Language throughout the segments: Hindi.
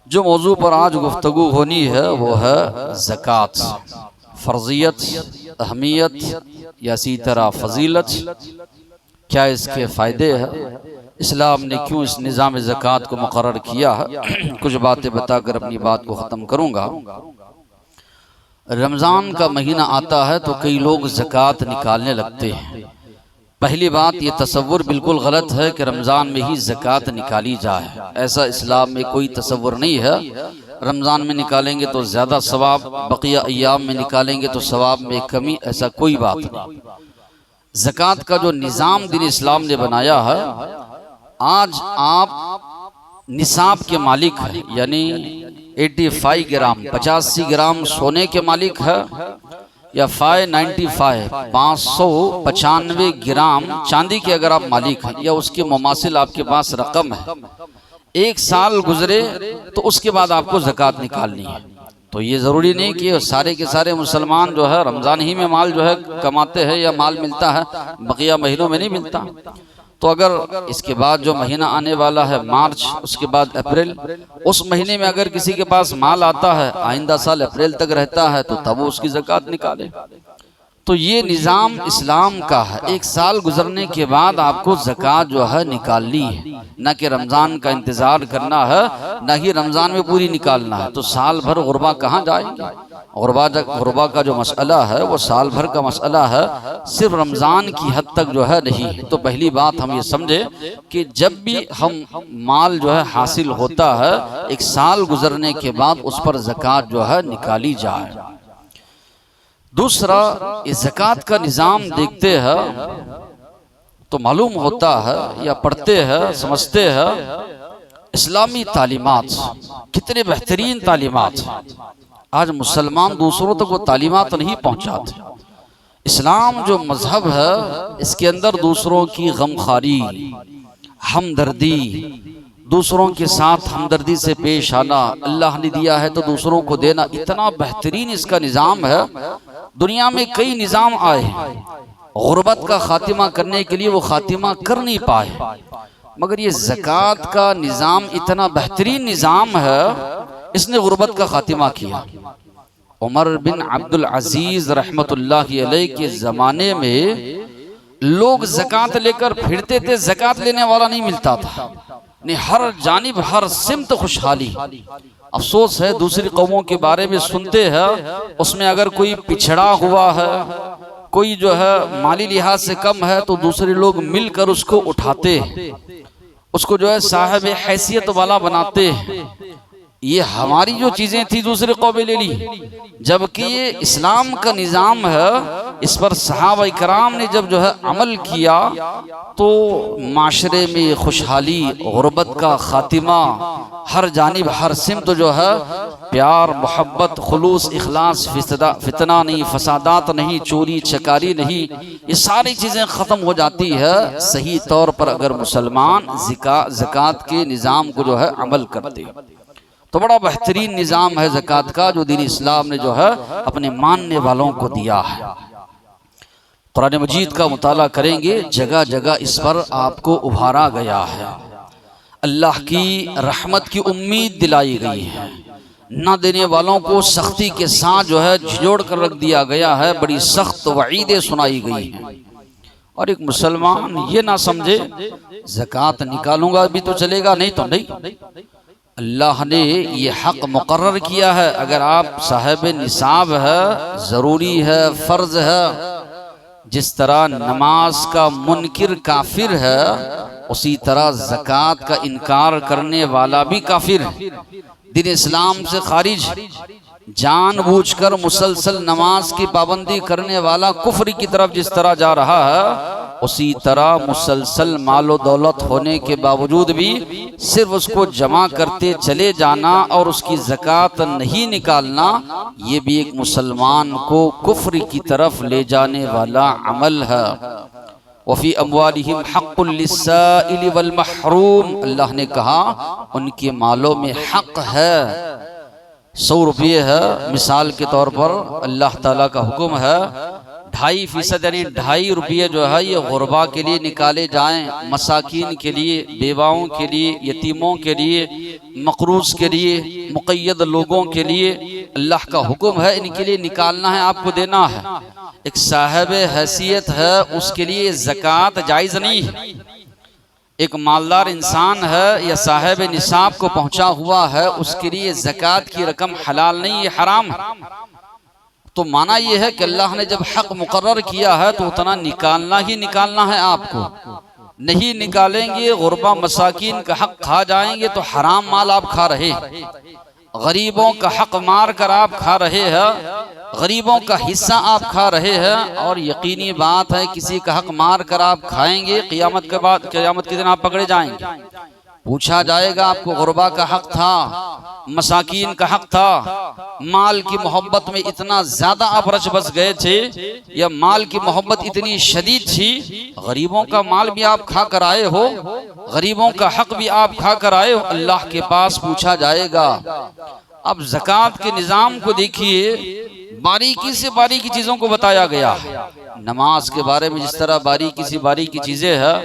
जो मौजू पर आज गुफ्तगू होनी है वो है ज़कात, फ़र्ज़ियत, अहमियत या इसी तरह फ़जीलत, क्या इसके फ़ायदे हैं, इस्लाम ने क्यों इस निज़ाम ज़कात को मुक़र्रर किया है। कुछ बातें बताकर अपनी बात को ख़त्म करूँगा। रमज़ान का महीना आता है तो कई लोग ज़कात निकालने लगते हैं। पहली बात, ये तसव्वुर बिल्कुल गलत है कि रमज़ान में ही ज़कात निकाली जाए। ऐसा इस्लाम में कोई तसव्वुर नहीं है। रमज़ान में निकालेंगे तो ज़्यादा सवाब, बकिया अय्याम में निकालेंगे तो सवाब में कमी, ऐसा कोई बात नहीं। ज़कात का जो निज़ाम दीन इस्लाम ने बनाया है, आज आप निसाब के मालिक हैं, यानी 85 ग्राम 85 ग्राम सोने के मालिक है, या 595 ग्राम चांदी के अगर आप मालिक हैं, या उसके मुमासिल आपके पास रकम है, एक साल गुजरे तो उसके बाद आपको ज़कात निकालनी है। तो ये ज़रूरी नहीं कि सारे के सारे मुसलमान जो है रमज़ान ही में माल जो है कमाते हैं या माल मिलता है, बकिया महीनों में नहीं मिलता। तो अगर इसके बाद जो महीना आने वाला है मार्च, उसके बाद अप्रैल, उस महीने में अगर किसी के पास माल आता है, आइंदा साल अप्रैल तक रहता है, तो तब वो उसकी ज़कात निकाले। तो ये निज़ाम इस्लाम का है। एक साल गुजरने के बाद आपको ज़कात जो है निकालनी है, न कि रमज़ान का इंतज़ार करना है, न ही रमज़ान में पूरी निकालना है। तो साल भर गुरबा कहाँ जाएंगे? गुरबा का जो मसला है वो साल भर का मसला है, सिर्फ रमज़ान की हद तक जो है नहीं है। तो पहली बात हम ये समझे कि जब भी हम माल जो है हासिल होता है, एक साल गुजरने के बाद उस पर ज़कात जो है निकाली जाए। दूसरा, इस ज़कात का निज़ाम देखते हैं तो मालूम होता है या पढ़ते हैं, समझते हैं, इस्लामी तालीमात कितने बेहतरीन तालीमात। आज मुसलमान दूसरों तक वो तालीमात नहीं पहुंचाते। इस्लाम जो मजहब है, इसके अंदर दूसरों की गमखारी, हमदर्दी, दूसरों के साथ हमदर्दी से पेश आना, अल्लाह ने दिया है तो दूसरों को देना, इतना बेहतरीन इसका निज़ाम है। दुनिया में कई निज़ाम आए, गुर्बत का खातिमा करने के लिए वो खातिमा कर नहीं पाए, मगर ये ज़कात का निज़ाम इतना बेहतरीन निज़ाम है, इसने गुर्बत का खातिमा किया। उमर बिन अब्दुल अजीज रहमतुल्लाहि अलैह के ज़माने में लोग ज़कात लेकर फिरते थे, ज़कात लेने वाला नहीं मिलता था। नहीं, हर जानिब हर सिमत खुशहाली। अफसोस है, दूसरी कौमों के बारे में सुनते हैं, उसमें अगर कोई पिछड़ा हुआ है, कोई जो है माली लिहाज से कम है, तो दूसरे लोग मिलकर उसको उठाते, उसको जो है साहिब हैसियत वाला बनाते। ये हमारी जो चीज़ें थी दूसरे कौमें ले ली, जबकि ये इस्लाम का निज़ाम है। इस पर सहाबा इकराम ने जब जो है अमल किया तो माशरे में खुशहाली, गुर्बत का खातिमा, हर जानिब हर सिमत जो है प्यार, मोहब्बत, खुलूस, इखलास, फितना नहीं, फसादात नहीं, चोरी चकारी नहीं, ये सारी चीज़ें ख़त्म हो जाती है सही तौर पर अगर मुसलमान ज़कात के निज़ाम को जो है अमल करते। तो बड़ा बेहतरीन निज़ाम है ज़कात का, जो दीन इस्लाम ने जो है अपने मानने वालों को दिया है। कुरान मजीद का मुताला करेंगे, जगह जगह इस पर आपको उभारा गया है, अल्लाह की रहमत की उम्मीद दिलाई गई है, न देने वालों को सख्ती के साथ जो है झिझोड़ कर रख दिया गया है, बड़ी सख्त वईदें सुनाई गई हैं। और एक मुसलमान ये ना समझे ज़कात निकालूंगा भी तो चलेगा, नहीं तो नहीं। अल्लाह ने ये हक मुकर्रर किया है, अगर आप साहिब निसाब है, ज़रूरी है, फ़र्ज़ है। जिस तरह नमाज का मुनकिर काफिर है, उसी तरह ज़कात का इनकार करने वाला भी काफिर है, दीन इस्लाम से खारिज। जानबूझकर मुसलसल नमाज की पाबंदी करने वाला कुफ्र की तरफ जिस तरह जा रहा है, उसी तरह मुसलसल मालो दौलत होने के बावजूद भी सिर्फ उसको जमा करते चले जाना और उसकी ज़कात नहीं निकालना, ये भी एक मुसलमान को कुफ्र की तरफ ले जाने वाला अमल है। वफ़ी अम्वालिहिम हक़्क़ुल लिस्साइल वल महरूम, अल्लाह ने कहा उनके मालों में हक़ है। 100 रुपये है मिसाल के तौर पर, अल्लाह ताला का हुक्म है 2.5% यानी 2.5 रुपये जो है ये गुरबा के लिए निकाले जाएं, मसाकीन के लिए, बेवाओं के लिए, यतीमों के लिए, मकरूज के लिए, मुक़य्यद लोगों के लिए। अल्लाह का हुक्म है, इनके लिए निकालना है, आपको देना है। एक साहिब हैसियत है, उसके लिए ज़कात जायज़ नहीं है। एक मालदार इंसान है या साहिब निसाब को पहुंचा हुआ है, उसके लिए ज़कात की रकम हलाल नहीं, ये हराम है। तो माना यह है कि अल्लाह ने जब हक मुकर्रर किया है तो उतना निकालना ही निकालना है आपको। नहीं निकालेंगे, गुरबा मसाकीन का हक खा जाएंगे तो हराम माल आप खा रहे हैं। गरीबों का हक मार कर आप खा रहे हैं, गरीबों का हिस्सा आप खा रहे हैं। और यकीनी बात है, किसी का हक मार कर आप खाएंगे, क़यामत के बाद, क़यामत के दिन आप पकड़े जाएंगे। पूछा जाएगा आपको गुरबा का हक था, मसाकीन का हक था, माल की मोहब्बत में इतना ज्यादा आप रच बस गए थे, या माल की मोहब्बत इतनी शदीद थी, गरीबों का माल भी आप खा कर आए हो, गरीबों का हक भी आप खा कर आए हो, अल्लाह के पास पूछा जाएगा। अब ज़कात के निज़ाम को देखिए, बारीकी से बारीकी चीज़ों को बताया गया है। नमाज के बारे में जिस तरह बारीकी सी बारीकी चीज़ें हैं,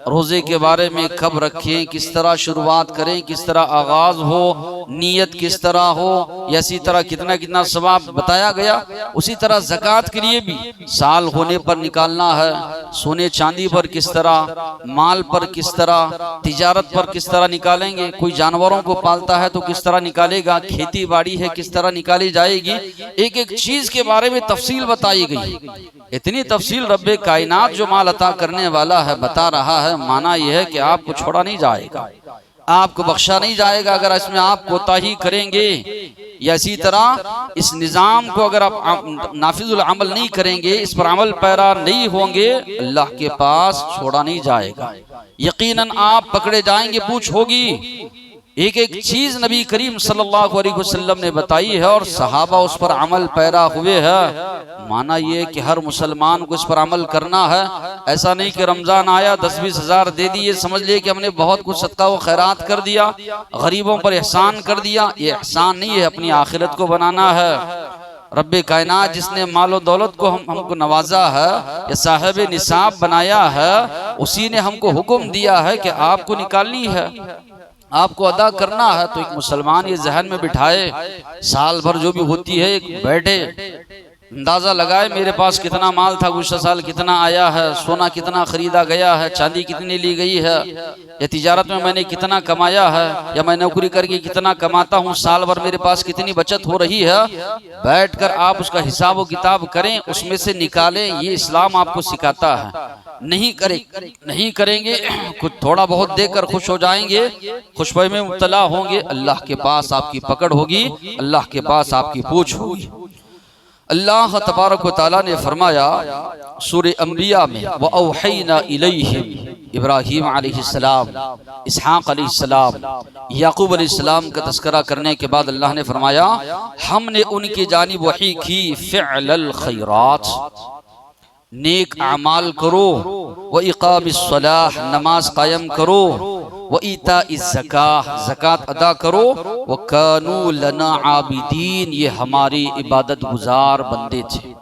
रोज़े के बारे में कब रखें, किस तरह शुरुआत करें, किस तरह आगाज़ हो, नीयत किस तरह हो, या इसी तरह कितना कितना सवाब बताया गया। उसी तरह ज़कात के लिए भी साल होने पर निकालना है, सोने चांदी पर किस तरह, माल पर किस तरह, तिजारत पर किस तरह निकालेंगे, कोई जानवरों को पालता है तो किस तरह निकालेगा, खेती बाड़ी है किस तरह निकाली जाएगी। एक एक चीज के बारे में तफसील बताई गई। इतनी तफसील रब्बे कायनात जो माल अता करने वाला है बता रहा है। माना यह है कि आपको छोड़ा नहीं जाएगा, आपको बख्शा नहीं जाएगा अगर इसमें आप कोताही करेंगे, या इसी तरह इस निज़ाम को अगर आप नाफिजुल अमल नहीं करेंगे, इस पर अमल पैरा नहीं होंगे, अल्लाह के पास छोड़ा नहीं जाएगा। यकीनन आप पकड़े जाएंगे, पूछ होगी। एक एक चीज नबी करीम सल्लल्लाहु अलैहि वसल्लम ने बताई है और सहाबा उस पर अमल पैरा हुए हैं। माना ये कि हर मुसलमान को इस पर अमल करना है। ऐसा नहीं कि रमजान आया 10-20 हज़ार दे दिए, समझ लिए कि हमने बहुत कुछ सदका व खैरात कर दिया, गरीबों पर एहसान कर दिया। ये एहसान नहीं है, अपनी आखिरत को बनाना है। रब्बे कायनात जिसने मालो दौलत को हमको नवाजा है या साहिब निसाब बनाया है, उसी ने हमको हुक्म दिया है कि आपको निकालनी है, आपको अदा करना है। तो एक मुसलमान ये जहन में बिठाए, साल भर जो भी होती है एक बैठे, अंदाजा लगाए मेरे पास कितना माल था, गुज़श्ता साल कितना आया है, सोना कितना खरीदा गया है, चांदी कितनी ली गई है, या तिजारत में मैंने कितना कमाया है, या मैं नौकरी करके कितना कमाता हूँ, साल भर मेरे पास कितनी बचत हो रही है। बैठकर आप उसका हिसाब व किताब करें, उसमें से निकालें। ये इस्लाम आपको सिखाता है। नहीं करेंगे, कुछ थोड़ा बहुत देकर खुश हो जाएंगे, खुशबू में मुब्तला होंगे, अल्लाह के पास आपकी पकड़ होगी, अल्लाह के पास आपकी पूछ होगी। अल्लाह तबारक व तआला ने फरमाया सूरह अंबिया में, व औहैना इलैहिम, इब्राहीम अलैहिस्सलाम, इसहाक अलैहिस्सलाम, याकूब अलैहिस्सलाम का तस्करा करने के बाद अल्लाह ने फरमाया, हमने उनकी जानिब वही की, फ़िअलल खैरात, नेक अमाल करो, व इक़ामिस्सलाह, नमाज कायम करो, व ईताइज़ ज़काह, ज़कात अदा करो, व कानू लना आबिदीन, ये हमारी इबादत गुजार बंदे थे।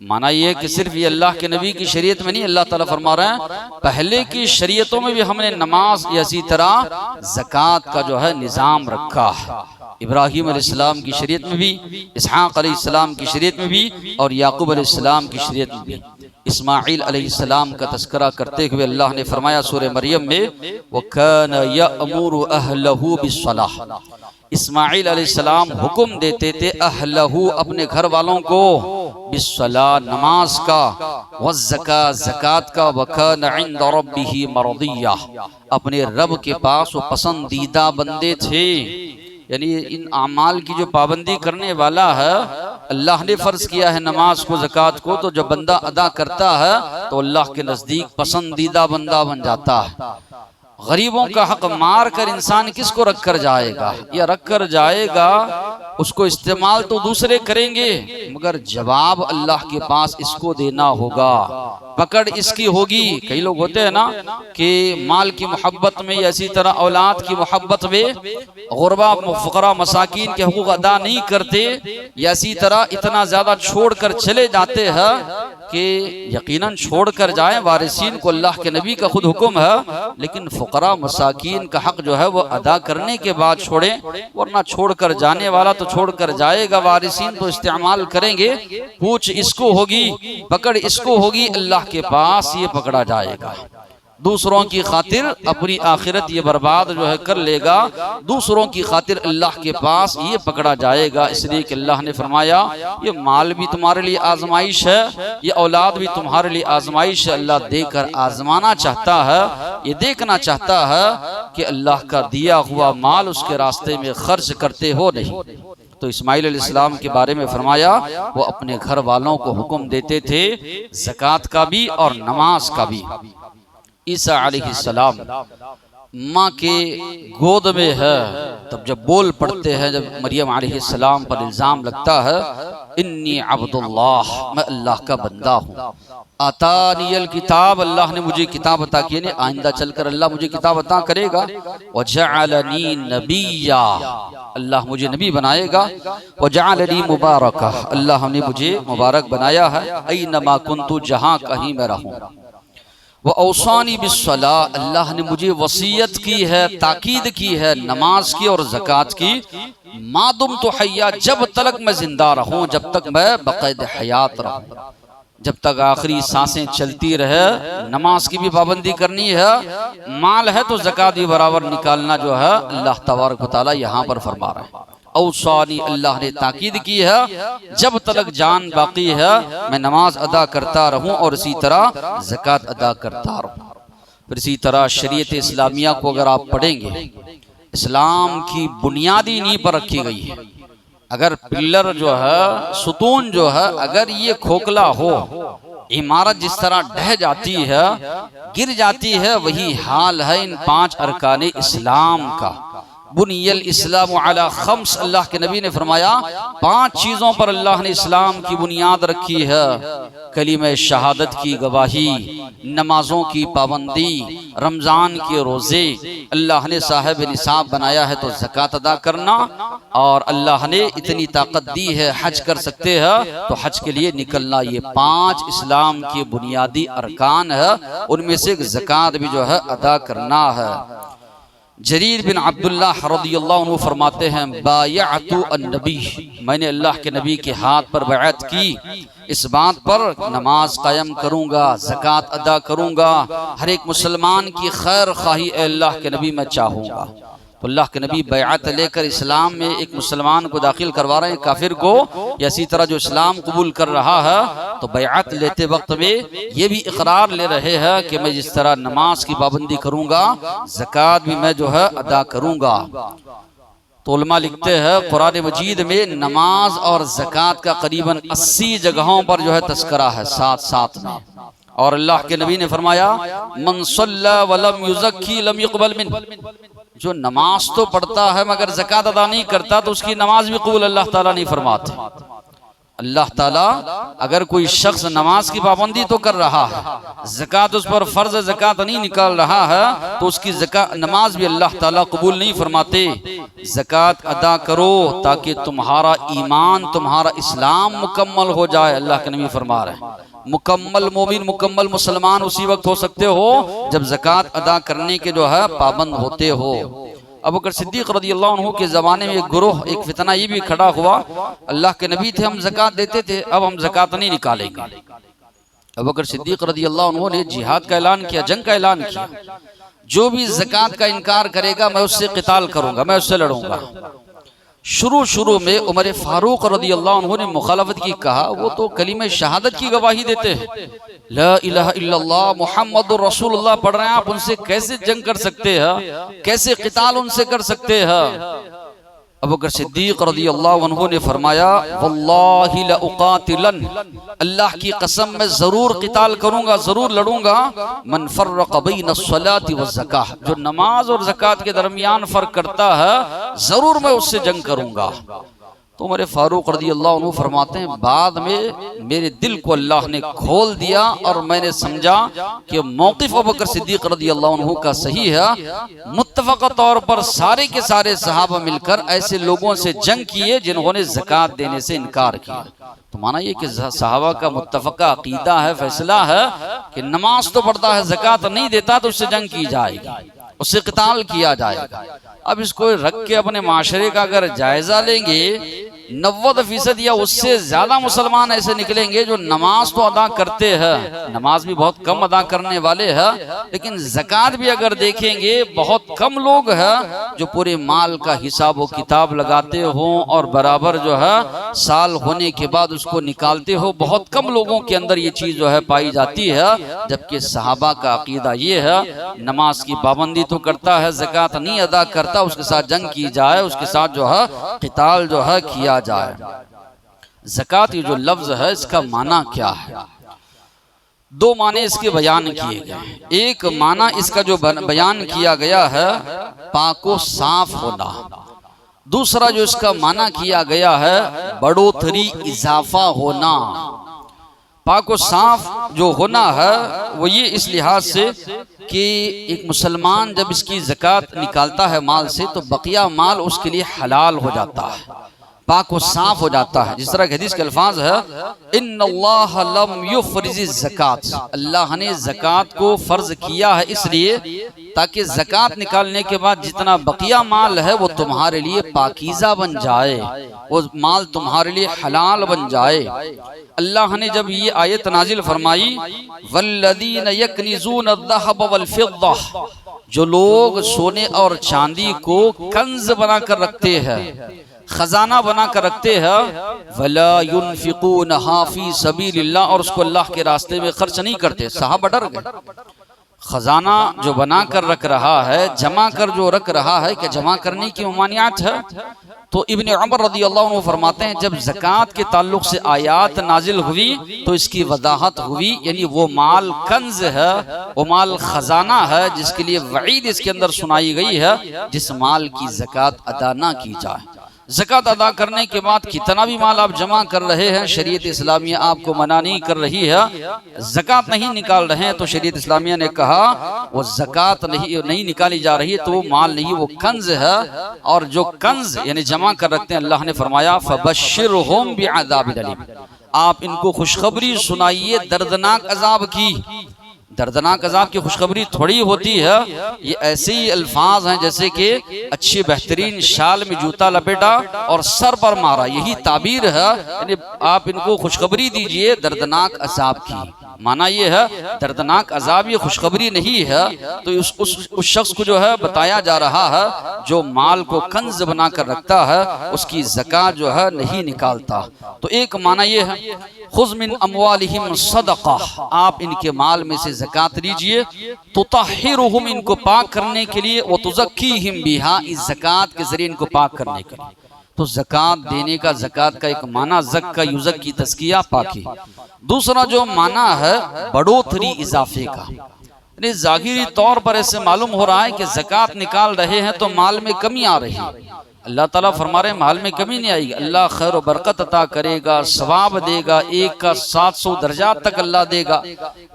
माना ये कि सिर्फ ये अल्लाह के नबी की शरीयत में नहीं, अल्लाह ताला फरमा रहे हैं पहले की शरीयतों में भी हमने नमाज या इसी तरह ज़कात का जो है निज़ाम रखा है। इब्राहीम अलैहिस्सलाम की शरीयत में भी, इसहाक अलैहिस्सलाम की शरीयत में भी, और याकूब अलैहिस्सलाम की शरीयत में भी। इस्माइल अलैहिस्सलाम का तस्करा करते हुए अल्लाह ने फरमाया सूरह मरियम में, व कान यअमुरु अहलहु बिस्सलाह, इस्माइल अलैहिस्सलाम हुक्म देते थे अहलहु, अपने घर वालों को, बिस्सलाह, नमाज का, व ज़कात, ज़कात का, व कान इंद रब्बिही मरदिया, अपने रब के पास वो पसंदीदा बंदे थे। यानी इन अमाल की जो पाबंदी करने वाला है, अल्लाह ने फर्ज किया है नमाज को, ज़कात को, तो जब बंदा अदा करता है तो अल्लाह के नज़दीक पसंदीदा बंदा बन जाता है। गरीबों का हक मार कर इंसान किसको रख कर जाएगा, या रख कर जाएगा उसको इस्तेमाल तो दूसरे करेंगे, मगर जवाब अल्लाह के पास इसको देना होगा, पकड़ इसकी होगी। कई लोग होते हैं ना कि माल की मोहब्बत में या इसी तरह औलाद की मोहब्बत में गुरबा फुकरा मसाकीन के हुकूक अदा नहीं करते, या इसी तरह इतना ज्यादा छोड़ कर चले जाते हैं, कि यकीनन छोड़कर जाएं, वारिसीन को अल्लाह के नबी का खुद हुक्म है, लेकिन फुकरा मसाकीन का हक जो है वो अदा करने के बाद छोड़ें, वरना छोड़कर जाने वाला तो छोड़कर जाएगा, वारिसीन तो इस्तेमाल करेंगे, पूछ इसको होगी, पकड़ इसको होगी, अल्लाह के पास ये पकड़ा जाएगा। दूसरों की खातिर अपनी आखिरत ये बर्बाद जो है कर लेगा, दूसरों की खातिर अल्लाह के पास ये पकड़ा जाएगा। इसलिए कि अल्लाह ने फरमाया ये माल भी तुम्हारे लिए आजमाइश है, ये औलाद भी तुम्हारे लिए आजमाइश है। अल्लाह देकर आजमाना चाहता है, ये देखना चाहता है कि अल्लाह का दिया हुआ माल उसके रास्ते में खर्च करते हो नहीं। तो इस्माइल अलैहिस्सलाम के बारे में फरमाया वो अपने घर वालों को हुक्म देते थे ज़कात का भी और नमाज का भी। ईसा अलैहिस्सलाम माँ के गोद में है, तब जब बोल पड़ते हैं, जब मरियम अलैहिस्सलाम पर इल्ज़ाम लगता है इन्नी अब्दुल्लाह, मैं अल्लाह का बंदा हूँ, आतानियल किताब, अल्लाह ने मुझे किताब अता की, ने आइंदा चलकर अल्लाह मुझे किताब अता करेगा, वजअलनी नबिय्या, अल्लाह मुझे नबी बनाएगा, वजअलनी मुबारका, अल्लाह ने मुझे मुबारक बनाया है, ऐनमा कुन्तु, जहाँ कहीं मैं रहूँ, वह औसानी बिस्सला, अल्लाह ने मुझे वसीयत की है, ताकीद की है नमाज की और ज़कात की, मादुम तो हया, जब तक मैं जिंदा रहूं, जब तक मैं बक़ैद हयात रहूं, जब तक आखिरी सांसें चलती रहे, नमाज की भी पाबंदी करनी है, माल है तो ज़कात भी बराबर निकालना जो है अल्लाह तबारक व तआला यहाँ पर फरमा रहा है। औसानी, अल्लाह ने ताकीद की है, जब तक जान बाकी है मैं नमाज अदा करता रहूं और इसी तरह ज़कात अदा करता रहूं। फिर इसी तरह शरीयत इस्लामिया को अगर आप पढ़ेंगे, इस्लाम की बुनियादी नींव पर रखी गई है। अगर पिलर जो है, सुतून जो है, अगर ये खोखला हो, इमारत जिस तरह ढह जाती है, गिर जाती है, वही हाल है इन 5 अरकान इस्लाम का। बुनियल इस्लाम अला खम्स, अल्लाह के नबी ने फरमाया 5 चीज़ों पर अल्लाह ने इस्लाम की बुनियाद रखी है। कलीमे शहादत की गवाही, नमाजों की पाबंदी, रमज़ान के रोज़े, अल्लाह ने साहिब निसाब बनाया है तो ज़कात अदा करना, और अल्लाह ने इतनी ताकत दी है हज कर सकते हैं तो हज के लिए निकलना। ये 5 इस्लाम के बुनियादी अरकान है, उनमें से ज़कात भी जो है अदा करना है। जरीर बिन अब्दुल्लाह रज़ियल्लाहु अन्हु फरमाते हैं बायअतु अन्नबी, मैंने अल्लाह के नबी के हाथ पर बैअत की, इस बात पर नमाज कायम करूँगा, ज़कात अदा करूँगा, हर एक मुसलमान की खैर खाही अल्लाह के नबी मैं चाहूँगा। तो अल्लाह के नबी बैअत लेकर इस्लाम में एक मुसलमान को दाखिल करवा रहे हैं, काफिर को, या इसी तरह जो इस्लाम कबूल कर रहा है, तो बैअत लेते वक्त में ये भी इकरार ले रहे हैं कि मैं जिस तरह नमाज की पाबंदी करूँगा, ज़कात भी मैं जो है अदा करूँगा। तो उलमा लिखते हैं कुरान मजीद में नमाज और ज़कात का करीबन 80 जगहों पर जो है तस्करा है साथ साथ में, और अल्लाह के नबी ने फरमाया मन सल्ला वलम युज़क्की लम युक़बल मिन, जो नमाज तो पढ़ता है मगर ज़कात अदा नहीं करता तो उसकी नमाज भी कबूल अल्लाह ताला नहीं फरमाते। अल्लाह ताला अगर कोई शख्स नमाज की पाबंदी तो कर रहा है, ज़कात उस पर फ़र्ज़ ज़कात नहीं निकाल रहा है, तो उसकी नमाज भी अल्लाह ताला कबूल नहीं फरमाते। ज़कात अदा करो ताकि तुम्हारा ईमान, तुम्हारा इस्लाम मुकम्मल हो जाए। अल्लाह के नबी फरमा रहे हैं मुकम्मल मोमिन, मुकम्मल मुसलमान उसी वक्त हो सकते हो जब ज़कात अदा करने के जो है पाबंद होते हो। अबू बकर सिद्दीक़ रज़ियल्लाहु अन्हु के ज़माने में एक गुरोह, एक फितना ये भी खड़ा हुआ, अल्लाह के नबी थे, हम ज़कात देते थे, अब हम ज़कात नहीं निकालेंगे। अबू बकर सिद्दीक़ रज़ियल्लाहु अन्हु ने जिहाद का ऐलान किया, जंग का ऐलान किया, जो भी ज़कात का इनकार करेगा मैं उससे क़िताल करूँगा, मैं उससे लड़ूंगा। शुरू में उमर फारूक रज़ियल्लाहु अन्हु ने मुखालफत की, कहा वो तो कलीमे शहादत की गवाही देते हैं, ला इलाहा इल्लल्लाह मुहम्मदुर रसूलुल्लाह पढ़ रहे हैं, आप उनसे कैसे जंग कर सकते हैं, कैसे क़िताल उनसे कर सकते हैं। अबू बकर सिद्दीक़ रज़ियल्लाहु अन्हु ने फरमाया वल्लाहि ला उक़ातिलन, अल्लाह की कसम मैं ज़रूर क़िताल करूँगा, ज़रूर लड़ूंगा। मन फ़र्रक़ बैन अस्सलाति वज़्ज़काह, जो नमाज और ज़कात के दरमियान फ़र्क करता है ज़रूर मैं उससे जंग करूँगा। तो उमर फारूक रज़ियल्लाहु अन्हु फरमाते हैं बाद में मेरे दिल को अल्लाह ने खोल दिया और मैंने समझा कि मौक़िफ़ अबू बकर सिद्दीक़ रज़ियल्लाहु अन्हु का सही है। मुत्तफ़क़ तौर पर सारे के सारे सहाबा मिलकर ऐसे लोगों से जंग किए जिन्होंने ज़कात देने से इनकार किया। तो माना ये कि सहाबा का मुत्तफ़क़ा अक़ीदा है, फैसला है कि नमाज तो पढ़ता है, ज़कात नहीं देता तो उससे जंग की जाएगी, उससे क़िताल किया जाएगा। अब इसको रख के अपने माशरे का अगर जायजा लेंगे, 90% या उससे ज्यादा मुसलमान ऐसे निकलेंगे जो नमाज तो अदा करते हैं, नमाज भी बहुत कम अदा करने वाले हैं, लेकिन ज़कात भी अगर देखेंगे बहुत कम लोग हैं जो पूरे माल का हिसाब व किताब लगाते हो और बराबर जो है साल होने के बाद उसको निकालते हो। बहुत कम लोगों के अंदर ये चीज़ जो है पाई जाती है, जबकि सहाबा का अकीदा ये है नमाज की पाबंदी तो करता है, ज़कात नहीं अदा करता, उसके साथ जंग की जाए, उसके साथ जो है क़िताल जो है किया जाए। ज़कात ये जो लफ्ज़ है इसका माना क्या है? दो माने इसके बयान किए गए। एक माना इसका जो बयान किया गया है पाको साफ होना, दूसरा जो इसका माना किया गया है बढ़ोतरी इजाफा होना। पाको साफ जो होना है वो ये इस लिहाज से कि एक मुसलमान जब इसकी ज़कात निकालता है माल से तो बकिया माल उसके लिए हलाल हो जाता है, पाक व साफ हो जाता है। जिस तरह के हदीस के अल्फाज है इन्नल्लाह लम युफ़रिज़ ज़कात, अल्लाह ने ज़कात को फ़र्ज किया है इसलिए ताकि ज़कात निकालने के बाद जितना बकिया माल है वो तुम्हारे लिए पाकीज़ा बन जाए, वो माल तुम्हारे लिए हलाल बन जाए। अल्लाह ने जब ये आयत नाजिल फरमाई वल्लज़ीन यकनिज़ून अज़्ज़हब वल फ़िद्दा, जो लोग सोने और चांदी को कंज बनाकर रखते हैं, खजाना बना कर रखते हैं, वला युनफिकूनहा फी सबीलिल्लाह, और उसको अल्लाह के रास्ते में खर्च नहीं करते। सहाबा डर गए, खजाना जो बना कर रख रहा है, जमा कर जो रख रहा है, क्या जमा करने की ममानियात है? तो इब्ने उमर रज़ी अल्लाह अन्हु फरमाते हैं जब ज़कात के ताल्लुक से आयात नाजिल हुई तो इसकी वदाहत हुई, यानी वो माल कंज है, वो माल खजाना है जिसके लिए वईद इसके अंदर सुनाई गई है, जिस माल की ज़कात अदा ना की जाए। ज़कात अदा करने के बाद कितना भी माल आप जमा कर रहे हैं, शरीयत इस्लामिया आपको मना नहीं कर रही है, ज़कात नहीं निकाल रहे हैं, तो शरीयत इस्लामिया ने कहा वो ज़कात नहीं निकाली जा रही है तो वो माल नहीं, वो कंज है। और जो कंज यानी जमा कर रखते हैं, अल्लाह ने फरमाया फबश्शिरहुम बिअज़ाबिन अलीम, आप इनको खुशखबरी सुनाइए दर्दनाक अजाब की। दर्दनाक अजाब की खुशखबरी थोड़ी होती है, ये ऐसे ही अल्फाज हैं जैसे कि अच्छी बेहतरीन शाल में जूता लपेटा और सर पर मारा, यही ताबीर है। यानी आप इनको खुशखबरी दीजिए दर्दनाक अजाब की। माना ये है दर्दनाक अजाब ये खुशखबरी नहीं है, तो उस शख्स को जो है बताया जा रहा है जो माल को कंज बना कर रखता है उसकी ज़कात जो है नहीं निकालता। तो एक माना ये है खुज़ मिन अमवालिहिम सदक़ा, आप इनके माल में से ज़कात लीजिए, तुतहिरुहुम, इनको पाक करने के लिए, व तुज़क्कीहिम बिहा, इस ज़कात के जरिए इनको पाक करने के लिए। तो ज़कात देने का, ज़कात का एक माना ज़क्का युज़क की तज़किया पाकी। दूसरा जो माना है बढ़ोतरी इजाफे का, यानी ज़ाहिरी तौर पर ऐसे मालूम हो रहा है कि ज़कात निकाल रहे हैं तो माल में कमी आ रही है। अल्लाह ताला फरमा रहे माल में कमी नहीं आएगी, अल्लाह खैर व बरकत अता करेगा, सवाब देगा, एक का 700 दर्जात तक अल्लाह देगा।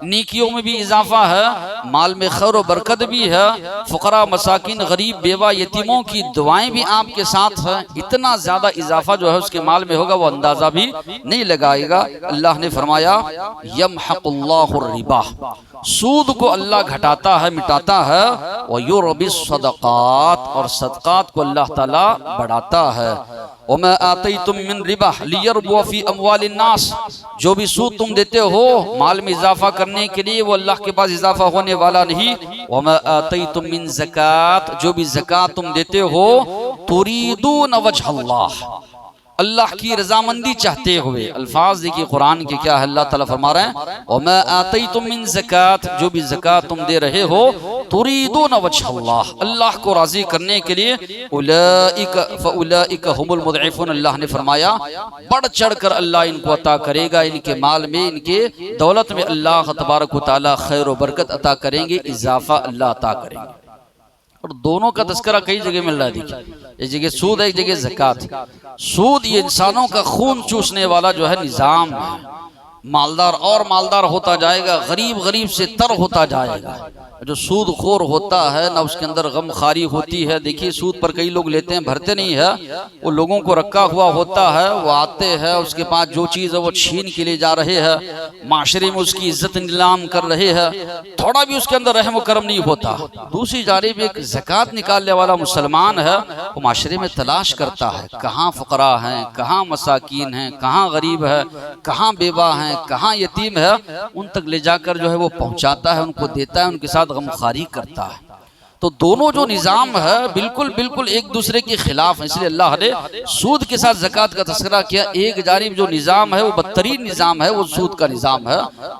नीकियों में भी इजाफा है, माल में खैर व बरकत भी है, फ़ुक़रा मसाकिन गरीब बेवा यतीमों की दुआएं भी आपके साथ हैं। इतना ज़्यादा इजाफा जो है उसके माल में होगा वो अंदाज़ा भी नहीं लगाएगा। अल्लाह ने फरमाया यमहक़ुल्लाहु रिबा, सूद को अल्लाह घटाता है, मिटाता है, व युरबि सदक़ात, और सदक़ात को अल्लाह ताला बढ़ाता है। वमा आतैतुम मिन रिबा लियरबु फी अमवालिन नास, जो भी सूद तुम देते हो माल में इजाफा करने के लिए वो अल्लाह के पास इजाफा होने वाला नहीं। वमा आतैतुम मिन ज़कात, जो भी ज़कात तुम देते हो तुरीदून वजहल्लाह, अल्लाह की रजामंदी चाहते हुए। अल्फाज देखिए कुरान के क्या है, अल्लाह ताला फरमा रहे हैं वमा आतैतुम मिन ज़कात, जो भी ज़कात तुम दे रहे हो तुरीदून वजहल्लाह, अल्लाह को राजी करने के लिए, उलाइका हुमुल मुदइफून, अल्लाह ने फरमाया बढ़ चढ़ कर अल्लाह इनको अता करेगा, इनके माल में, इनके दौलत में अल्लाह तबारक व तआला खैर व बरकत अता करेंगे, इजाफा अल्लाह अता करेंगे। और दोनों का तस्करा कई जगह मिल रहा है। देखिए एक जगह सूद है, एक जगह ज़कात। सूद ये इंसानों का खून चूसने वाला जो है निज़ाम है, मालदार और मालदार होता जाएगा, गरीब गरीब से तर होता जाएगा। जो सूद खोर होता है ना, उसके अंदर गम खारी होती है। देखिए सूद पर कई लोग लेते हैं, भरते नहीं है, वो लोगों को रखा हुआ होता है, वो आते हैं, उसके पास जो चीज़ है वो छीन के लिए जा रहे हैं, माशरे में उसकी इज्जत नीलाम कर रहे हैं, थोड़ा भी उसके अंदर रहम करम नहीं होता। दूसरी जानिब एक ज़कात निकालने वाला मुसलमान है, वो माशरे में तलाश करता है कहाँ फ़करा हैं, कहाँ मसाकीन हैं, कहाँ गरीब है, कहाँ बेवा हैं, कहाँ यतीम है, उन तक ले जाकर जो है वो पहुँचाता है, उनको देता है, उनके साथ गमखारी करता है। तो दोनों जो निज़ाम है बिल्कुल बिल्कुल एक दूसरे के खिलाफ है। इसलिए अल्लाह ने सूद के साथ ज़कात का तस्करा किया। एक जानिब जो निज़ाम है वो बदतरीन निज़ाम है, वो सूद का निज़ाम है,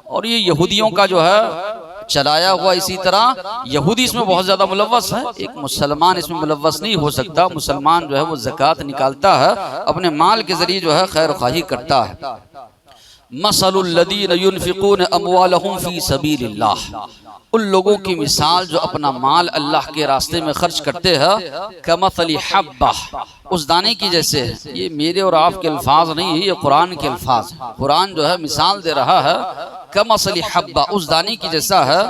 और ये यहूदियों का जो है चलाया हुआ। इसी तरह यहूदी इसमें बहुत ज़्यादा मुलव्वस है, एक मुसलमान इसमें मुलव्वस नहीं हो सकता। मुसलमान जो है वो ज़कात निकालता है, अपने माल के ज़रिए जो है खैर ख्वाही करता है। मसलुल्लज़ीन युनफ़िक़ून अम्वालहुम फ़ी सबीलिल्लाह, उन लोगों की मिसाल जो अपना माल अल्लाह के रास्ते में खर्च करते हैं, कमसली हब्बा, उस दाने की जैसे है। ये मेरे और आपके अल्फाज नहीं है, ये कुरान के अल्फाज है। कुरान जो है मिसाल दे रहा है, कमसली हब्बा, उस दाने की जैसा है,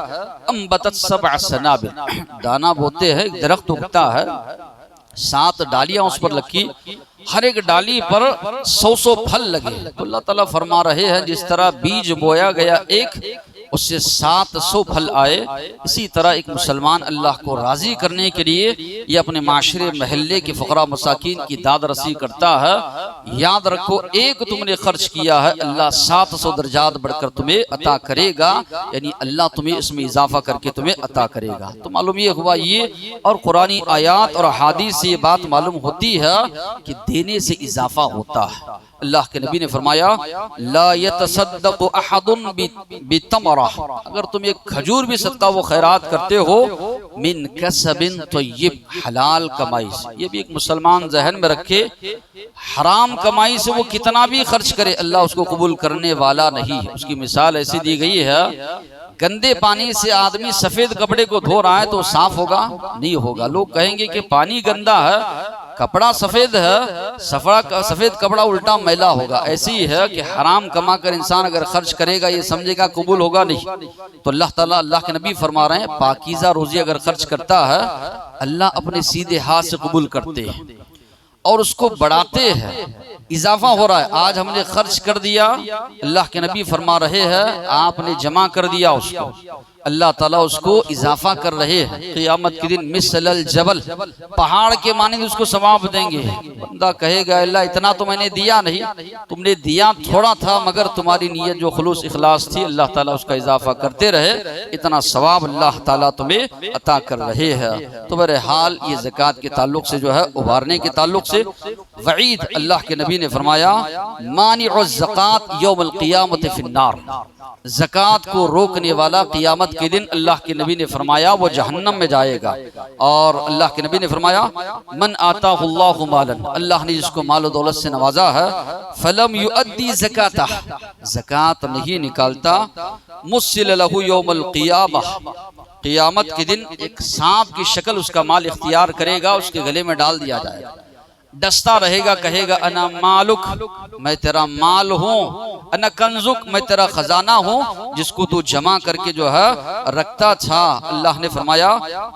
अम्बतत सबअ सनाबिल, दाना बोते हैं, एक दरख्त उगता है, 7 डालियां उस पर लगी, हर एक डाली पर 100 फल लगे। तो अल्लाह ताला फरमा रहे हैं जिस तरह बीज बोया गया एक, उससे 700 फल आए। इसी तरह एक मुसलमान अल्लाह को राज़ी करने के लिए ये अपने माशरे महल्ले के फ़क़रा मसाकीन की दाद रसी करता है। याद रखो, एक तुमने खर्च किया है, अल्लाह 700 दर्जात बढ़कर तुम्हें अता करेगा, यानी अल्लाह तुम्हें इसमें इजाफा करके तुम्हें अता करेगा। तो मालूम ये हुआ ये, और कुरानी आयात और हादीस से ये बात मालूम होती है कि देने से इजाफा होता है। अल्लाह के नबी ने फरमाया, ला यतसद्दक़ु अहदुन बितमरा, अगर तुम एक खजूर भी सदका वो खैरात करते हो, मिन कसबिन तय्यिब, हलाल कमाई से। ये भी एक मुसलमान जहन में रखे, हराम कमाई से वो कितना भी खर्च करे अल्लाह उसको कबूल करने वाला नहीं है। उसकी मिसाल ऐसी दी गई है, गंदे पानी से आदमी सफेद कपड़े को धो रहा है तो साफ होगा? नहीं होगा। लोग कहेंगे कि पानी गंदा है, कपड़ा सफेद है, सफेद कपड़ा उल्टा मैला होगा। ऐसी ही है कि हराम कमा कर इंसान अगर खर्च करेगा ये समझेगा कबूल होगा नहीं। तो अल्लाह ताला, अल्लाह के नबी फरमा रहे हैं, पाकीज़ा रोज़ी अगर खर्च करता है अल्लाह अपने सीधे हाथ से कबूल करते हैं और उसको बढ़ाते हैं, इजाफा हो रहा है। आज हमने खर्च कर दिया, अल्लाह के नबी फरमा रहे हैं आपने जमा कर दिया उसको, अल्लाह ताला उसको इजाफा कर रहे हैं। क़यामत के दिन मिसलल जबल, पहाड़ के माने उसको सवाब देंगे। बंदा कहेगा अल्लाह इतना तो मैंने दिया नहीं, तुमने दिया थोड़ा था, मगर तुम्हारी नीयत जो खुलूस इखलास थी, अल्लाह ताला उसका इजाफा करते रहे, इतना सवाब अल्लाह ताला तुम्हें अता कर रहे हैं। तो बहरहाल ये ज़कात के ताल्लुक से जो है, उभारने के ताल्लुक से वईद, अल्लाह के नबी ने फरमाया, मानिउ ज़कात यौमुल क़ियामत फिन्नार, ज़कात को रोकने वाला क़ियामत के दिन अल्लाह के नबी ने फरमाया वो जहन्नम में जाएगा। और अल्लाह के नबी ने फरमाया, मन आताहुल्लाहु मालन, अल्लाह ने जिसको माल दौलत से नवाजा है, फलम युअद्दी ज़काता, ज़कात नहीं निकालता, मुस्सिल लहु यौमुल क़ियामह, क़ियामत के दिन एक सांप की शक्ल उसका माल इख्तियार करेगा, उसके गले में डाल दिया जाएगा, डसता रहेगा, कहेगा अना मालुक, मैं तेरा माल हूँ, अना कंजुक, मैं तेरा खजाना हूँ जिसको तू जमा करके जो है रखता था। अल्लाह ने फरमाया,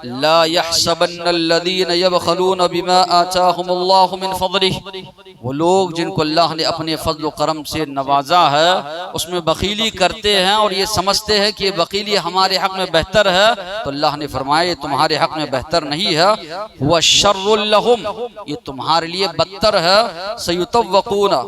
ला यहसबन्नल्लज़ीन यबखलून बिमा आताहुमुल्लाहु मिन फज़लिही, वो लोग जिनको अल्लाह ने अपने फजल व करम से नवाजा है उसमें बखीली करते हैं और ये समझते हैं कि बखीली हमारे हक में बेहतर है। तो अल्लाह ने फरमाया ये तुम्हारे हक में बेहतर नहीं है, हुवा शर्रुल लहुम, ये तुम्हारे लिए बदतर है। सयुतव्वक़ूना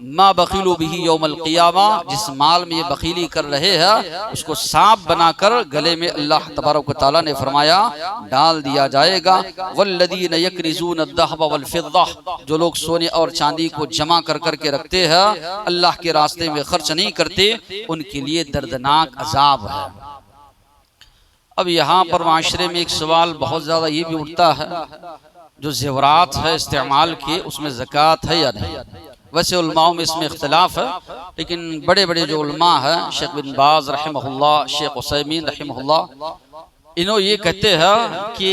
मा बखीलू बिही यौमल क़ियामा, जिस माल में ये बखीली कर रहे हैं उसको सांप बनाकर गले में अल्लाह तबारक व तआला ने फरमाया डाल दिया जाएगा। वल्लज़ीन यकनिज़ून अद-दहब वल फ़िद्दा, जो लोग सोने और चांदी को जमा कर करके रखते हैं, अल्लाह के रास्ते में खर्च नहीं करते, उनके लिए दर्दनाक अजाब है। अब यहाँ पर माशरे में एक सवाल बहुत ज़्यादा ये भी उठता है, जो ज़ेवरात है इस्तेमाल के, उसमें ज़कात है या नहीं। वैसे उलमाओं में इसमें इख्तिलाफ है, लेकिन बड़े बड़े जो उलमा हैं, शेख बिन बाज रहमहुल्लाह, शेख उसैमीन रहमहुल्लाह, इन्हों ये कहते हैं कि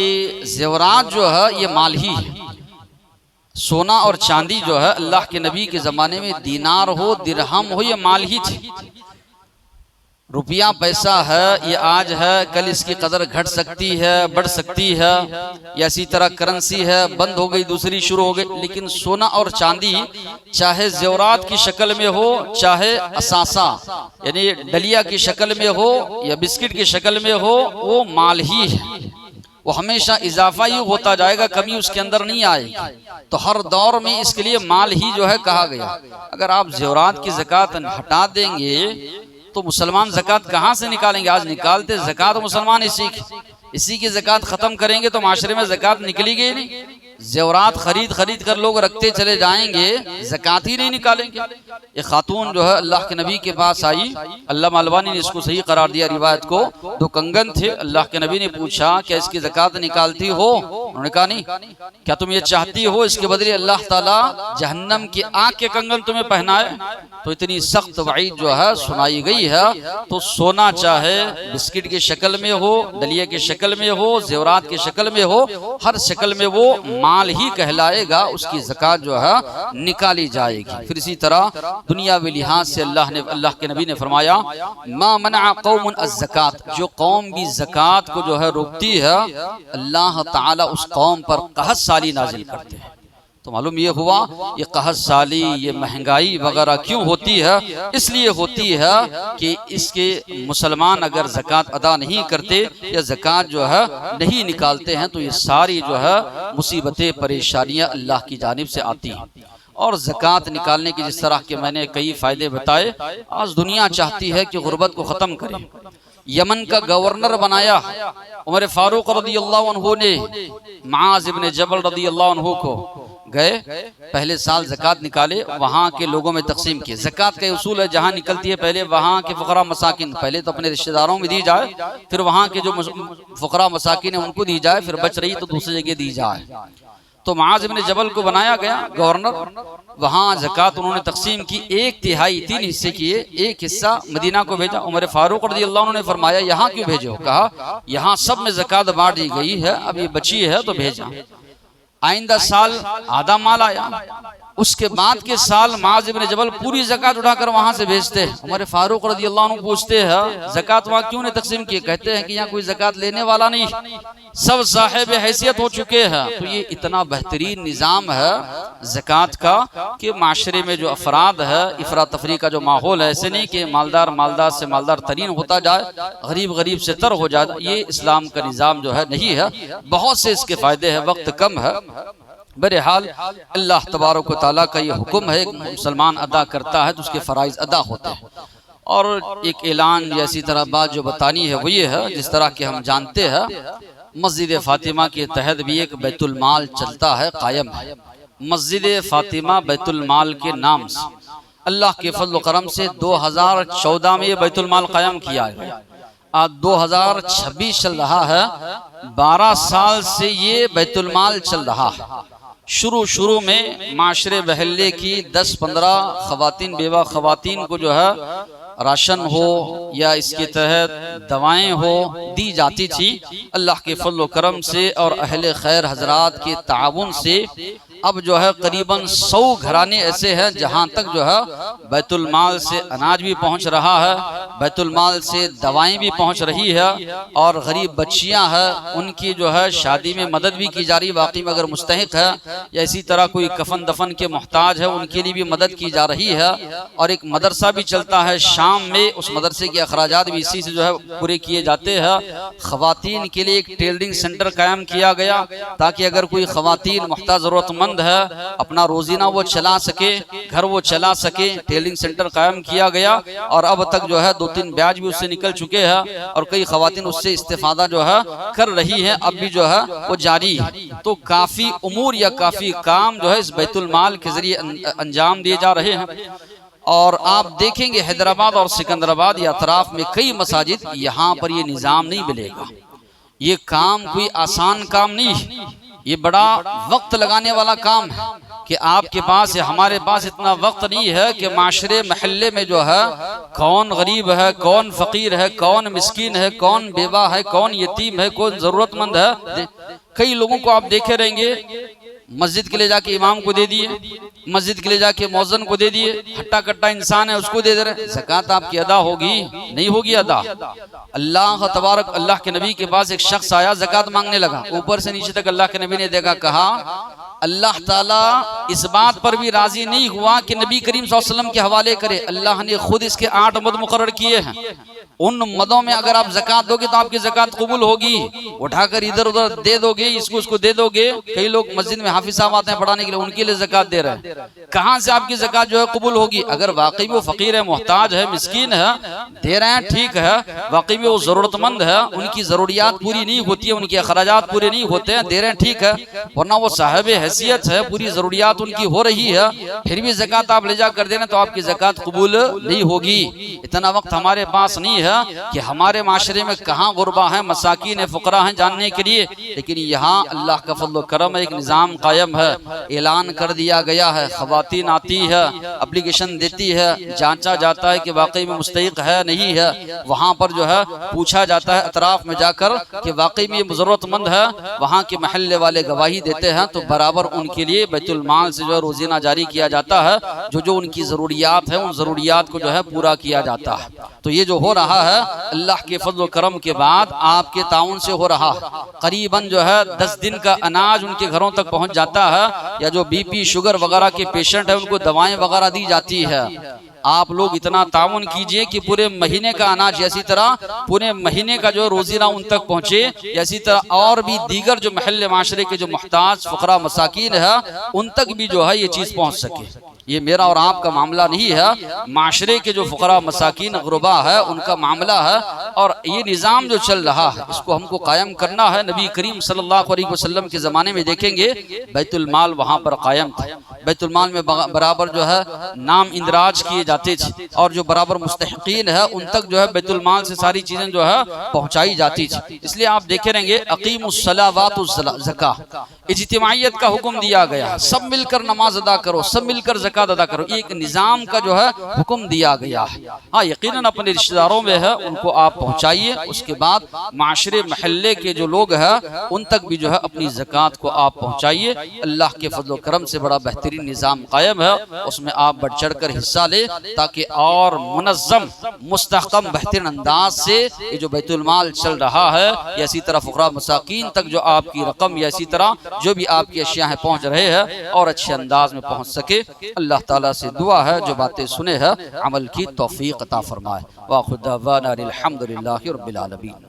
ज़ेवरात जो है ये माल ही है, सोना और चांदी जो है अल्लाह के नबी के ज़माने में दीनार हो, दिरहम हो, ये माल ही थी। रुपया पैसा है, ये आज है, कल इसकी कदर घट सकती है, बढ़ सकती है, या इसी तरह करेंसी है, बंद हो गई दूसरी शुरू हो गई। लेकिन सोना और चांदी चाहे जेवरात की शक्ल में हो, चाहे असासा यानी डलिया की शक्ल में हो या बिस्किट की शक्ल में हो, वो माल ही है। वो हमेशा इजाफा ही होता जाएगा, कमी उसके अंदर नहीं आएगी। तो हर दौर में इसके लिए माल ही जो है कहा गया। अगर आप जेवरात की ज़कात हटा देंगे तो मुसलमान ज़कात कहाँ से निकालेंगे? आज निकालते ज़कात मुसलमान इसी की ज़कात ख़त्म करेंगे तो माशरे में ज़कात निकलेगी ही नहीं। जेवरात खरीद खरीद कर लोग रखते चले जाएंगे, ज़कात ही नहीं निकालेंगे। एक खातून जो है अल्लाह के नबी के पास आई, अल्लाह अलबानी ने इसको सही करार दिया रिवायत को। दो कंगन थे, अल्लाह के नबी ने पूछा क्या इसकी ज़कात निकालती हो? उन्होंने कहा नहीं। क्या तुम ये चाहती हो इसके बदले अल्लाह ताला जहन्नम की आग के कंगन तुम्हें पहनाए? तो इतनी सख्त वईद जो है सुनाई गई है। तो सोना चाहे बिस्किट की शक्ल में हो, दलिया की शक्ल में हो, जेवरात की शक्ल में हो, हर शक्ल में वो माल ही कहलाएगा, उसकी ज़कात जो है निकाली जाएगी। फिर इसी तरह दुनियावी लिहाज से अल्लाह के नबी ने फरमाया मा मना कौमुन अज़्ज़कात, जो कौम भी ज़कात को जो है रोकती है, अल्लाह ताला उस कौम पर कहत साली नाजिल करते हैं। तो मालूम ये हुआ ये कहत साली, ये महंगाई वगैरह क्यों होती है? इसलिए होती है कि इसके मुसलमान अगर ज़कात अदा नहीं करते या ज़कात जो है नहीं निकालते हैं तो ये सारी जो है मुसीबतें परेशानियां अल्लाह की जानिब से आती हैं। और ज़कात निकालने के जिस तरह के मैंने कई फ़ायदे बताए, आज दुनिया चाहती है कि गुर्बत को ख़त्म करे। यमन का गवर्नर बनाया उमर फारूक रज़ियल्लाहु अन्हु ने मुआज़ इब्न जबल रज़ियल्लाहु अन्हु को, गए पहले साल ज़कात निकाले, वहाँ के लोगों में तकसीम किए। ज़कात का उसूल है जहाँ निकलती है पहले वहाँ के फ़ुक़रा मसाकिन, पहले तो अपने रिश्तेदारों में दी जाए, फिर वहाँ के जो फ़ुक़रा मसाकिन है उनको दी जाए, फिर बच रही तो दूसरी जगह दी जाए। तो मुआज़ इब्न जबल को बनाया गया गवर्नर। वहाँ ज़कात उन्होंने तकसीम की, 1/3 3 हिस्से किए, एक हिस्सा मदीना को भेजा। उमर फारूक रज़ियल्लाहु अन्हु ने फरमाया यहाँ क्यों भेजो? कहा यहाँ सब में ज़कात बांट दी गई है, अब ये बची है तो भेजा। आइंदा साल आधा माल आया, उसके बाद के साल मुआज़ इब्न जबल पूरी ज़कात उठाकर वहाँ से भेजते हैं। उमर फारूक रज़ियल्लाहु अन्हु पूछते हैं ज़कात वहाँ क्यों नहीं तकसीम की? कहते हैं कि यहाँ कोई ज़कात लेने वाला नहीं, सब साहिब हैसियत हो चुके हैं। तो ये इतना बेहतरीन निज़ाम है ज़कात का कि माशरे में जो अफराद है, इफरा तफरी का जो माहौल है, ऐसे नहीं कि मालदार से मालदार तरीन होता जाए, गरीब से तर हो जाए, ये इस्लाम का निज़ाम जो है नहीं है। बहुत से इसके फ़ायदे हैं, वक्त कम है। बहरहाल अल्लाह तबारक व तआला का ये हुक्म है, मुसलमान अदा करता है तो उसके फ़राइज़ अदा होते हैं। और एक ऐलान जैसी तरह बात जो बतानी है वो ये है, जिस तरह के हम जानते हैं मस्जिद फ़ातिमा के तहत भी एक बैतुल माल चलता है, कायम है। मस्जिद फ़ातिमा बैतुल माल के नाम से अल्लाह के फज़ल व करम से 2014 में ये बैतुल माल कायम किया गया। आज 2026 चल रहा है, 12 साल से ये बैतुल माल चल रहा है। शुरू में माशरे महल्ले की 10-15 ख़वातीन, बेवा ख़वातीन को जो है राशन हो या इसके तहत दवाएं हो दी जाती थी। अल्लाह के फज़ल व करम से और अहले खैर हजरात के ताउन से अब जो है करीबन 100 घराने ऐसे हैं जहाँ तक जो है बैतुल माल से अनाज भी पहुँच रहा है, बैतुल माल से दवाएं भी पहुँच रही है, और गरीब बच्चियाँ हैं उनकी जो है शादी में मदद भी की जा रही है। वाकई में अगर मुस्तहिक है या इसी तरह कोई कफन दफन के मोहताज है उनके लिए भी मदद की जा रही है। और एक मदरसा भी चलता है शाम में, उस मदरसे के अखराजात भी इसी से जो है पूरे किए जाते हैं। ख़वातीन के लिए एक टेलरिंग सेंटर कायम किया गया ताकि अगर कोई ख़वातीन मुहताज ज़रूरतमंद है अपना रोजीना वो चला सके, घर वो चला सके, टेलरिंग सेंटर कायम किया गया। और अब तक जो है 2-3 ब्याज भी उससे निकल चुके हैं और कई ख़वातीन उससे इस्तेफादा जो है कर रही हैं, अब भी जो है वो जारी है। तो काफ़ी उमूर या काफ़ी काम जो है इस बैतुल माल के ज़रिए अंजाम दिए जा रहे हैं। और आप देखेंगे हैदराबाद और सिकंदराबाद या अतराफ में कई मसाजिद, यहाँ पर ये निज़ाम नहीं मिलेगा। ये काम कोई आसान काम नहीं, ये बड़ा वक्त लगाने वाला काम है कि आपके पास या हमारे पास इतना वक्त नहीं है कि माशरे महल्ले में जो है कौन गरीब है, कौन फ़कीर है, कौन मिस्कीन है, कौन बेवा है, कौन यतीम है, कौन ज़रूरतमंद है। कई लोगों को आप देखे रहेंगे मस्जिद के लिए जाके इमाम को दे दिए, मस्जिद के लिए जाके मौजन को दे दिए, हट्टा कट्टा इंसान है उसको दे दे रहे। ज़कात आपकी अदा होगी? नहीं होगी अदा। अल्लाह तबारक, अल्लाह के नबी के पास एक शख्स आया, ज़कात मांगने लगा। ऊपर से नीचे तक अल्लाह के नबी ने देखा, कहा अल्लाह ताला इस बात पर भी राजी नहीं हुआ कि नबी करीम सल्लल्लाहु अलैहि वसल्लम के हवाले करे। अल्लाह ने खुद इसके 8 मद मुकर्रर किए हैं। उन मदों में अगर आप ज़कात दोगे तो आपकी ज़कात कबूल होगी। उठाकर इधर उधर दे दोगे, इसको उसको दे दोगे। कई लोग मस्जिद में हाफिज साहब आते हैं पढ़ाने के लिए, उनके लिए ज़कात दे रहे हैं। कहाँ से आपकी ज़कात जो है कबूल होगी? अगर वाकई में वो फकीर है, मोहताज है, मिस्कीन है, दे रहे हैं ठीक है। वाकई में वो ज़रूरतमंद है, उनकी ज़रूरियात पूरी नहीं होती है, उनके अखराजात पूरे नहीं होते हैं, दे रहे हैं ठीक है। वरना वो साहिब हैसियत है, पूरी ज़रूरियात उनकी हो रही है, फिर भी ज़कात आप ले जा कर देना तो आपकी ज़कात कबूल नहीं होगी। इतना वक्त हमारे पास नहीं है कि हमारे माशरे में कहाँ गुरबा है, मसाकीन फ़ुकरा हैं जानने के लिए। लेकिन यहाँ अल्लाह का फज़ल करम, एक निज़ाम कायम है, ऐलान कर दिया गया है। ख़वातीन आती है, एप्लीकेशन देती है, जांचा जाता है कि वाकई में मुस्तहिक़ है नहीं है। वहाँ पर जो है पूछा जाता है अतराफ़ में जाकर कि वाकई में ये ज़रूरतमंद है। वहाँ के महल्ले वाले गवाही देते हैं तो बराबर उनके लिए बैतुल माल से जो है रोज़ाना जारी किया जाता है। जो जो उनकी ज़रूरियात है उन ज़रूरियात को जो है पूरा किया जाता है। तो ये जो हो रहा है अल्लाह के फज़ल करम के बाद आपके ताउन से हो रहा है। करीबन जो है 10 दिन का अनाज उनके घरों तक पहुंच जाता है। या जो बीपी शुगर वगैरह के पेशेंट है उनको दवाएं वगैरह दी जाती है। आप लोग इतना ताउन कीजिए कि पूरे महीने का अनाज, इसी तरह पूरे महीने का जो रोजीना उन तक पहुँचे। इसी तरह और भी दीगर जो महल्ले माशरे के जो मुहताज फ़ुकरा मसाकीन है उन तक भी जो है ये चीज़ पहुँच सके। ये मेरा और आपका मामला नहीं है, माशरे के जो फ़ुकरा मसाकीन गुरबा है उनका मामला है। और ये निज़ाम जो चल रहा है इसको हमको कायम करना है। नबी करीम सल्लल्लाहु अलैहि वसल्लम के ज़माने में देखेंगे बैतुल माल वहाँ पर कायम था। बैतुल माल में बराबर जो है नाम इंदराज किए जाते थे और जो बराबर मुस्तहिकीन है उन तक जो है बैतुल माल से सारी चीज़ें जो है पहुँचाई जाती थी। इसलिए आप देखे रहेंगे अकीमुस्सलावातुज़ ज़का, इज्तिमाइयत का हुक्म दिया गया, सब मिलकर नमाज अदा करो, सब मिलकर ज़कात अदा करो। एक निज़ाम का जो है हुक्म दिया गया है। हाँ, यकीनन अपने रिश्तेदारों में है उनको आप पहुँचाइए। उसके बाद माशरे महल्ले के जो लोग हैं उन तक भी जो है अपनी ज़कात को आप पहुँचाइए। अल्लाह के फज़ल करम से बड़ा बेहतरीन निज़ाम कायम है, उसमें आप बढ़ चढ़ कर हिस्सा ले ताकि और मुनज़्ज़म मुस्तहकम बेहतरीन अंदाज से ये जो बैतुल माल चल रहा है या इसी तरह फ़ुकरा मसाकीन तक जो आपकी रकम या इसी तरह जो भी आपकी अशिया हैं पहुँच रहे हैं और अच्छे अंदाज में पहुँच सके। अल्लाह ताला से दुआ है जो बातें सुने हैं अमल की तौफीक अता फरमाए। वा खुदा व अल्हम्दुलिल्लाहि रब्बिल आलमीन।